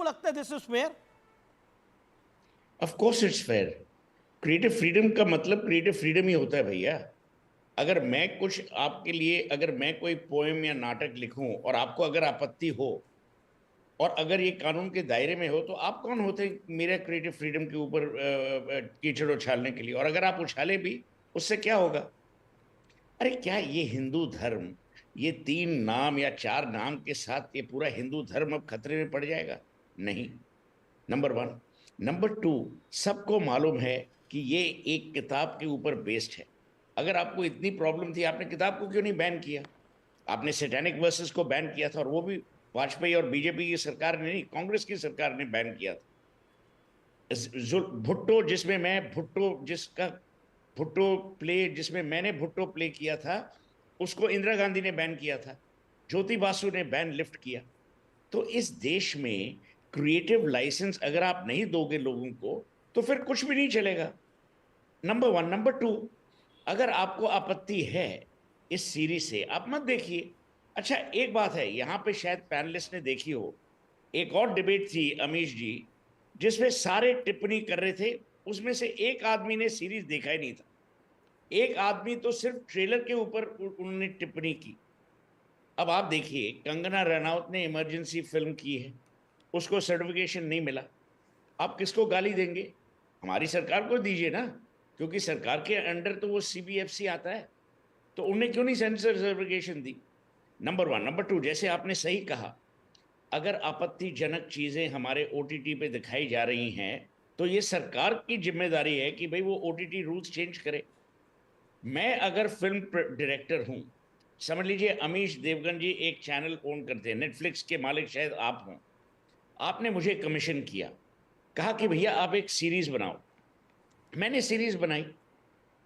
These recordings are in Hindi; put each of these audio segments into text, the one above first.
लगता है this is fair? Of course it's fair. Creative freedom का मतलब क्रिएटिव फ्रीडम ही होता है भैया। अगर मैं कुछ आपके लिए, अगर मैं कोई पोएम या नाटक लिखूं और आपको अगर आपत्ति हो, और अगर ये कानून के दायरे में हो, तो आप कौन होते हैं मेरे क्रिएटिव फ्रीडम के ऊपर कीचड़ उछालने के लिए? और अगर आप उछाले भी, उससे क्या होगा? अरे क्या ये हिंदू धर्म, ये 3 नाम या 4 नाम के साथ ये पूरा हिंदू धर्म अब खतरे में पड़ जाएगा? नहीं। नंबर 1। नंबर 2, सबको मालूम है कि ये एक किताब के ऊपर बेस्ड है। अगर आपको इतनी प्रॉब्लम थी, आपने किताब को क्यों नहीं बैन किया? आपने सैटेनिक वर्सेस को बैन किया था, और वो भी वाजपेयी और बीजेपी की सरकार ने नहीं, कांग्रेस की सरकार ने बैन किया था। भुट्टो, जिसमें मैं भुट्टो जिसका भुट्टो प्ले जिसमें मैंने भुट्टो प्ले किया था, उसको इंदिरा गांधी ने बैन किया था। ज्योति बासु ने बैन लिफ्ट किया। तो इस देश में क्रिएटिव लाइसेंस अगर आप नहीं दोगे लोगों को, तो फिर कुछ भी नहीं चलेगा। नंबर 1। नंबर 2, अगर आपको आपत्ति है इस सीरीज से, आप मत देखिए। अच्छा, एक बात है, यहां पे शायद पैनलिस्ट ने देखी हो, एक और डिबेट थी अमीश जी, जिसमें सारे टिप्पणी कर रहे थे। उसमें से एक आदमी ने सीरीज देखा ही नहीं था। एक आदमी तो सिर्फ ट्रेलर के ऊपर उन्होंने टिप्पणी की। अब आप देखिए, कंगना रनौत ने इमरजेंसी फिल्म की है, उसको सर्टिफिकेशन नहीं मिला। आप किसको गाली देंगे? हमारी सरकार को दीजिए ना, क्योंकि सरकार के अंडर तो वो सीबीएफसी आता है। तो उन्हें क्यों नहीं सेंसर सर्टिफिकेशन दी? नंबर 1। नंबर 2, जैसे आपने सही कहा, अगर आपत्तिजनक चीजें हमारे ओटीटी पे दिखाई जा रही हैं, तो ये सरकार की जिम्मेदारी है कि भाई वो ओटीटी रूल्स चेंज करे। मैं अगर फिल्म डायरेक्टर हूं, समझ लीजिए अमीश देवगन जी एक चैनल ओन करते हैं, नेटफ्लिक्स के मालिक शायद आप हों। आपने मुझे कमीशन किया, कहा कि भैया आप एक सीरीज बनाओ। मैंने सीरीज बनाई।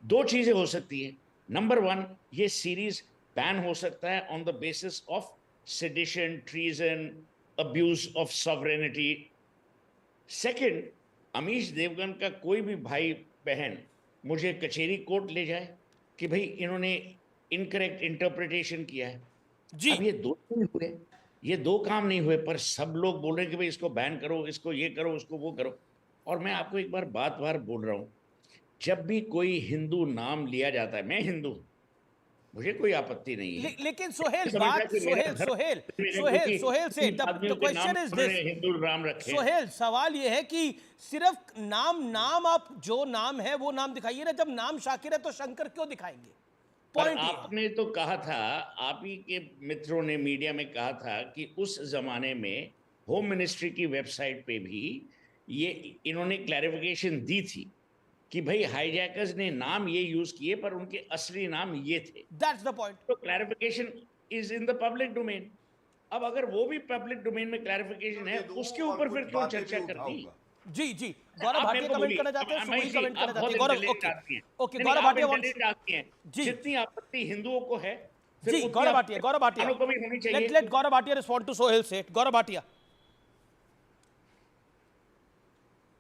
दो चीजें हो सकती है। नंबर 1, ये सीरीज बैन हो सकता है on the basis of sedition, treason, abuse of sovereignty. Second, Amish Devgan का कोई भी भाई बहन मुझे कचेरी कोर्ट ले जाए कि भाई इन्होंने इनकरेक्ट इंटरप्रिटेशन किया है। जी अब ये दो नहीं हुए, ये दो काम नहीं हुए, पर सब लोग बोल रहे हैं कि भाई इसको बैन करो, इसको ये करो, उसको वो करो। और मैं आपको एक बार बात बार बोल रहा हूं, जब भी कोई हिंदू नाम लिया जाता है, मैं हिंदू हूं, मुझे कोई आपत्ति नहीं है। लेकिन सोहेल, समझता बात कि मेरा सोहेल धर्म, सोहेल मैंने सोहेल क्योंकि सोहेल से 3 द आदमियों के नाम क्वेश्चन इज दिस। उन्होंने हिंदू राम रखे। सोहेल, सवाल यह है कि सिर्फ नाम नाम आप जो नाम है वो नाम दिखाइए ना। जब नाम शाकिर है तो शंकर क्यों दिखाएंगे? पर पॉइंट ये है। आपने तो कहा था, आप ही के मित्रों ने मीडिया में कहा था कि उस जमाने में होम मिनिस्ट्री की वेबसाइट पे भी ये इन्होंने क्लैरिफिकेशन दी थी कि भाई हाईजैकर्स ने नाम ये यूज किए, पर उनके असली नाम ये थे। That's the point. तो clarification is in the public domain. अब अगर वो भी पब्लिक डोमेन में क्लैरिफिकेशन है, दे दूं उसके और ऊपर कुछ फिर क्यों बातें भी चर्चा करनी? उठाऊंगा। जी जी, गौरव आप मेरे भाटिया को कमेंट बोलिए, करना चाहते अब हैं, सुबह महेश जी कमेंट करना आप चाहती बहुत है। गौरव, इंटेलिजेंट ओके आदमी हैं। ओके, नहीं नहीं, गौरव आप भाटिया वांट्स। इंटेलिजेंट आदमी हैं। जी जितनी आपत्ति हिंदुओं को है, फिर जी, उतनी आपत्ति गौरव भाटिया मुसलमानों को भी होनी लेट चाहिए। Let Gaurav Bhatia respond to Sohail Seth. Gaurav Bhatia.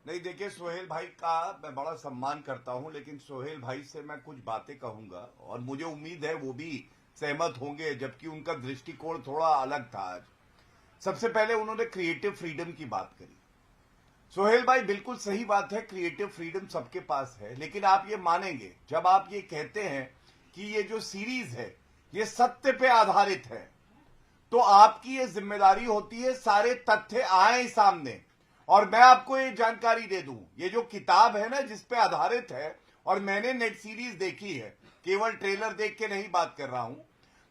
नहीं, देखिए, सोहेल भाई का मैं बड़ा सम्मान करता हूं, लेकिन सोहेल भाई से मैं कुछ बातें कहूंगा और मुझे उम्मीद है वो भी सहमत होंगे, जबकि उनका दृष्टिकोण थोड़ा अलग था आज। सबसे पहले उन्होंने क्रिएटिव फ्रीडम की बात करी। सोहेल भाई, बिल्कुल सही बात है, क्रिएटिव फ्रीडम सबके पास है, लेकिन आप ये मानेंगे जब आप ये कहते हैं कि ये जो सीरीज है ये सत्य पे आधारित है, तो आपकी ये जिम्मेदारी होती है सारे तथ्य आए सामने। और मैं आपको ये जानकारी दे दूं, ये जो किताब है ना जिस पे आधारित है, और मैंने नेट सीरीज देखी है, केवल ट्रेलर देख के नहीं बात कर रहा हूं,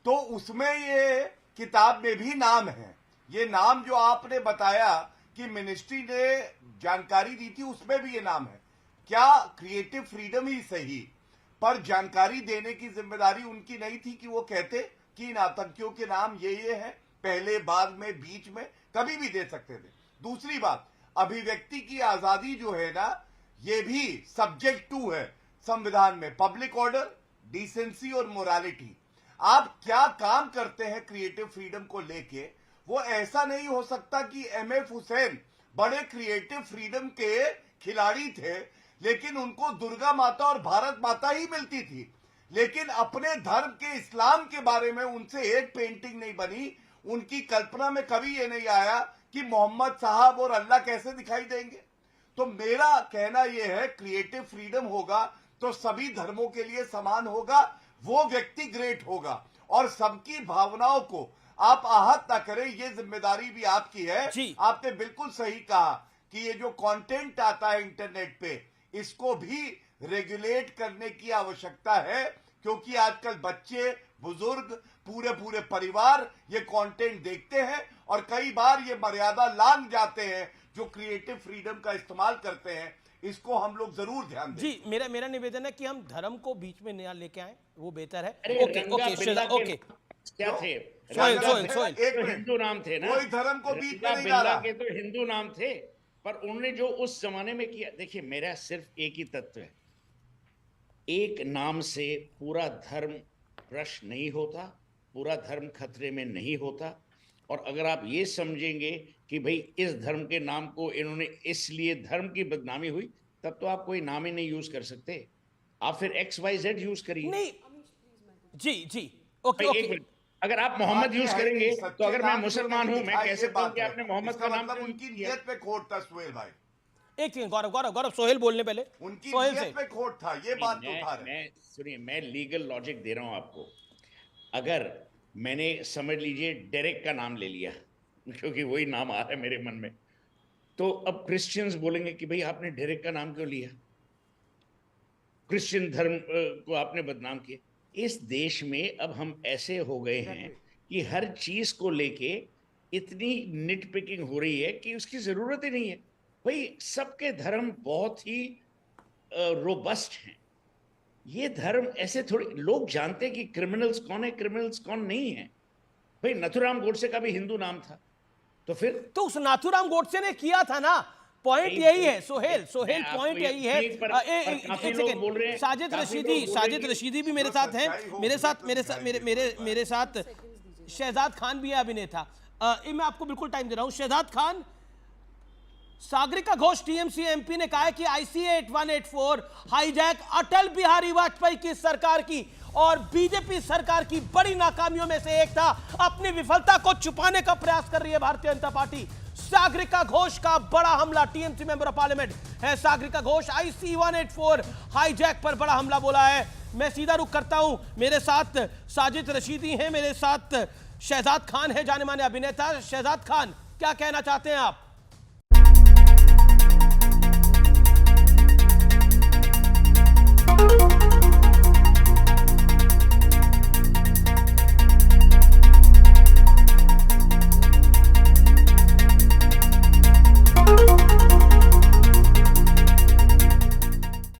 तो उसमें ये किताब में भी नाम है। ये नाम जो आपने बताया कि मिनिस्ट्री ने जानकारी दी थी, उसमें भी ये नाम है। क्या क्रिएटिव फ्रीडम ही सही, पर जानकारी देने की जिम्मेदारी उनकी नहीं थी कि वो कहते कि इन आतंकियों के नाम ये हैं, पहले, बाद में, बीच में, कभी भी दे सकते थे। दूसरी बात, अभिव्यक्ति की आजादी जो है ना, ये भी सब्जेक्ट 2 है संविधान में, पब्लिक ऑर्डर, डिसेंसी और मोरालिटी। आप क्या काम करते हैं क्रिएटिव फ्रीडम को लेके, वो ऐसा नहीं हो सकता कि एमएफ हुसैन बड़े क्रिएटिव फ्रीडम के खिलाड़ी थे, लेकिन उनको दुर्गा माता और भारत माता ही मिलती थी, लेकिन अपने धर्म के इस्लाम के बारे में उनसे एक पेंटिंग नहीं बनी। उनकी कल्पना में कभी ये नहीं आया कि मोहम्मद साहब और अल्लाह कैसे दिखाई देंगे? तो मेरा कहना यह है, क्रिएटिव फ्रीडम होगा तो सभी धर्मों के लिए समान होगा, वो व्यक्ति ग्रेट होगा और सबकी भावनाओं को आप आहत ना करें, ये जिम्मेदारी भी आपकी है। आपने बिल्कुल सही कहा कि ये जो कंटेंट आता है इंटरनेट पे, इसको भी रेगुलेट करने की आवश्यकता है, क्योंकि आजकल बच्चे, बुजुर्ग, पूरे परिवार ये कंटेंट देखते हैं और कई बार ये मर्यादा लांघ जाते हैं जो क्रिएटिव फ्रीडम का इस्तेमाल करते हैं। इसको हम लोग जरूर ध्यान दें। जी, मेरा निवेदन है कि हम धर्म को बीच में नया लेके आए, वो बेहतर है। ओके क्या थे? सोहेल हिंदू नाम थे ना, कोई धर्म को बीच में नहीं डाला के तो हिंदू नाम थे, पर उन्होंने जो उस जमाने में किया, देखिए मेरा सिर्फ एक ही तत्व है, एक नाम से पूरा धर्म प्रश्न नहीं होता, पूरा धर्म खतरे में नहीं होता। और अगर आप ये समझेंगे कि भाई इस धर्म के नाम को इन्होंने इसलिए धर्म की बदनामी हुई, तब तो आप कोई नाम ही नहीं यूज कर सकते, आप फिर XYZ यूज करिए। नहीं, जी ओके। अगर आप मोहम्मद यूज करेंगे तो अगर मैं मुसलमान हूं, मैं कैसे कहूं कि आपने मोहम्मद का नाम? मतलब उनकी नियत पे खोट था सोहेल भाई। एक सेकंड, गौरव सोहेल बोलने पहले, उनकी नियत पे खोट था, ये बात तो उठा रहे। मैं सुनिए, मैं लीगल लॉजिक दे रहा हूं आपको। अगर मैंने, समझ लीजिए, डेरेक का नाम ले लिया क्योंकि वही नाम आ रहा है मेरे मन में, तो अब क्रिश्चियंस बोलेंगे कि भाई आपने डेरेक का नाम क्यों लिया, क्रिश्चियन धर्म को आपने बदनाम किया। इस देश में अब हम ऐसे हो गए हैं कि हर चीज को लेके इतनी निट पिकिंग हो रही है कि उसकी जरूरत ही नहीं है। भाई सबके धर्म बहुत ही रोबस्ट हैं। ये धर्म ऐसे थोड़ी, लोग जानते हैं कि क्रिमिनल्स कौन है, क्रिमिनल्स कौन नहीं है। भाई नथुराम गोडसे का भी हिंदू नाम था, तो फिर तो उस नाथुराम गोडसे ने किया था ना। पॉइंट यही है सोहेल, पॉइंट यही है। एक सेकंड, साजिद रशीदी भी मेरे साथ हैं, मेरे साथ शहजाद खान भी है अभिनेता। मैं आपको बिल्कुल टाइम दे रहा हूं। शहजाद खान, सागरिका घोष टीएमसी एमपी ने कहा है कि ICA 8184 हाईजैक अटल बिहारी वाजपेयी की सरकार की और बीजेपी सरकार की बड़ी नाकामियों में से एक था। अपनी विफलता को छुपाने का प्रयास कर रही है भारतीय जनता पार्टी। सागरिका घोष का बड़ा हमला, टीएमसी मेंबर ऑफ पार्लियामेंट है सागरिका घोष, ICA 184 हाईजैक पर बड़ा हमला बोला है। मैं सीधा रुख करता हूं, मेरे साथ साजिद रशीदी हैं, मेरे साथ शहजाद खान है, जाने माने अभिनेता। शहजाद खान, क्या कहना चाहते हैं आप?